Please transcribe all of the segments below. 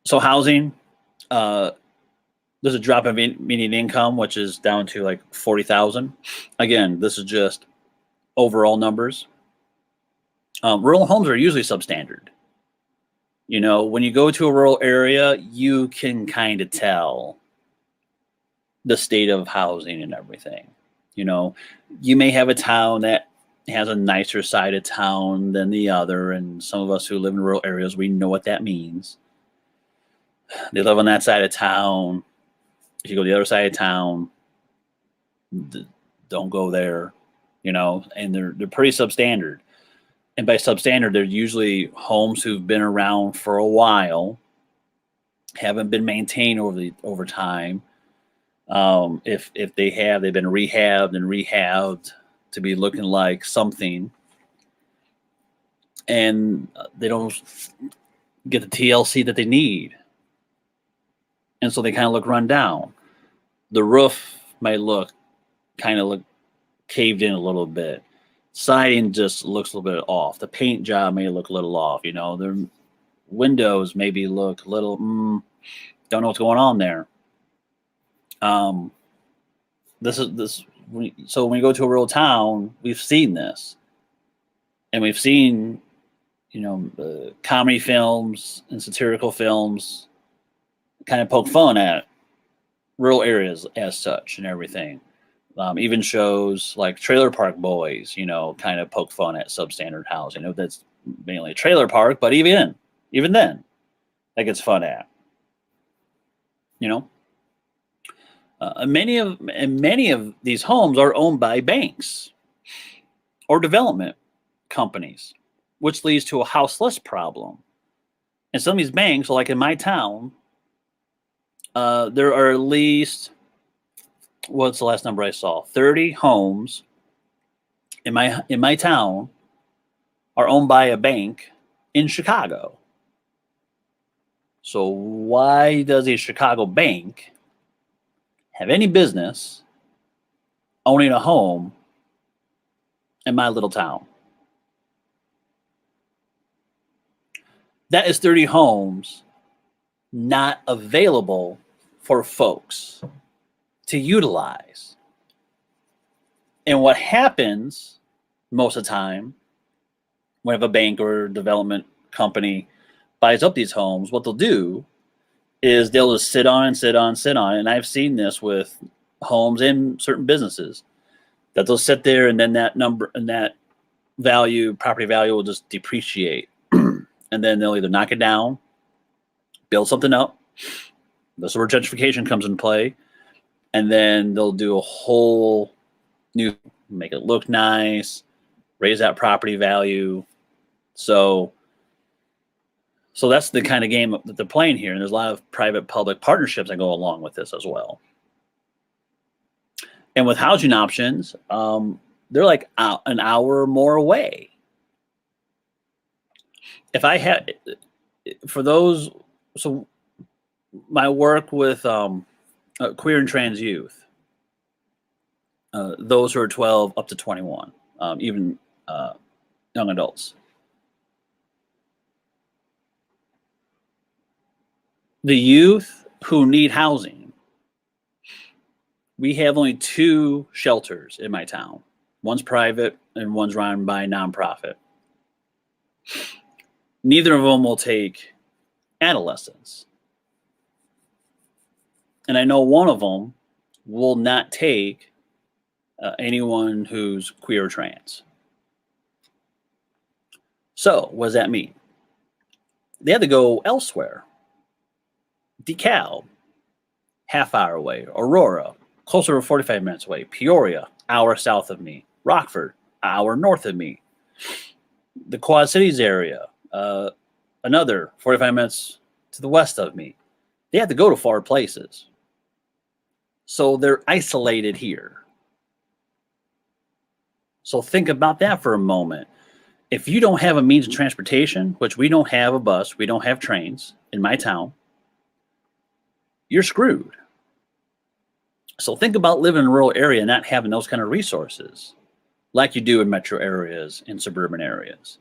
So housing, uh, there's a drop in median income, which is down to like 40,000. Again, this is just overall numbers. Rural homes are usually substandard. You know, when you go to a rural area, you can kind of tell the state of housing and everything. You know, you may have a town that has a nicer side of town than the other, and some of us who live in rural areas, we know what that means. They live on that side of town. If you go to the other side of town, don't go there. You know, and they're pretty substandard. And by substandard, they're usually homes who've been around for a while, haven't been maintained over time. If they have, they've been rehabbed to be looking like something, and they don't get the TLC that they need, and so they kind of look run down. The roof might look caved in a little bit. Siding just looks a little bit off. The paint job may look a little off. You know, their windows maybe look a little. Don't know what's going on there. This is this. So when you go to a rural town, we've seen this, and we've seen, you know, comedy films and satirical films kind of poke fun at rural areas as such and everything. Even shows like Trailer Park Boys, you know, kind of poke fun at substandard housing. You know, that's mainly a trailer park, but even then, that gets fun at. You know, many of these homes are owned by banks or development companies, which leads to a houseless problem. And some of these banks, like in my town, there are at least, what's the last number I saw? 30 homes in my town are owned by a bank in Chicago. So why does a Chicago bank have any business owning a home in my little town? That is 30 homes not available for folks to utilize. And what happens most of the time when a bank or development company buys up these homes, what they'll do is they'll just sit on. And I've seen this with homes in certain businesses, that they'll sit there and then that number and that property value will just depreciate. And then they'll either knock it down, build something up. This is where gentrification comes into play. And then they'll do a whole new, make it look nice, raise that property value. So that's the kind of game that they're playing here. And there's a lot of private-public partnerships that go along with this as well. And with housing options, they're like an hour or more away. If I had, for those, so my work with queer and trans youth, those who are 12 up to 21, even young adults. The youth who need housing, we have only 2 shelters in my town. One's private and one's run by a nonprofit. Neither of them will take adolescents. And I know one of them will not take anyone who's queer or trans. So what does that mean? They have to go elsewhere. DeKalb, half hour away. Aurora, closer to 45 minutes away. Peoria, hour south of me. Rockford, hour north of me. The Quad Cities area, another 45 minutes to the west of me. They have to go to far places. So they're isolated here. So think about that for a moment. If you don't have a means of transportation, which we don't have a bus, we don't have trains in my town, you're screwed. So think about living in a rural area and not having those kind of resources like you do in metro areas and suburban areas.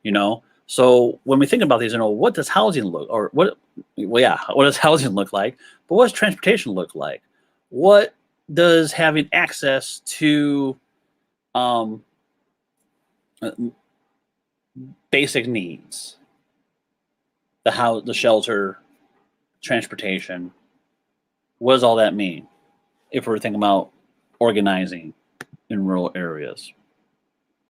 You know, So when we think about these, what does housing look, or what? Well, yeah, what does housing look like? But what does transportation look like? What does having access to um, basic needs, the house, the shelter, transportation, what does all that mean if we're thinking about organizing in rural areas?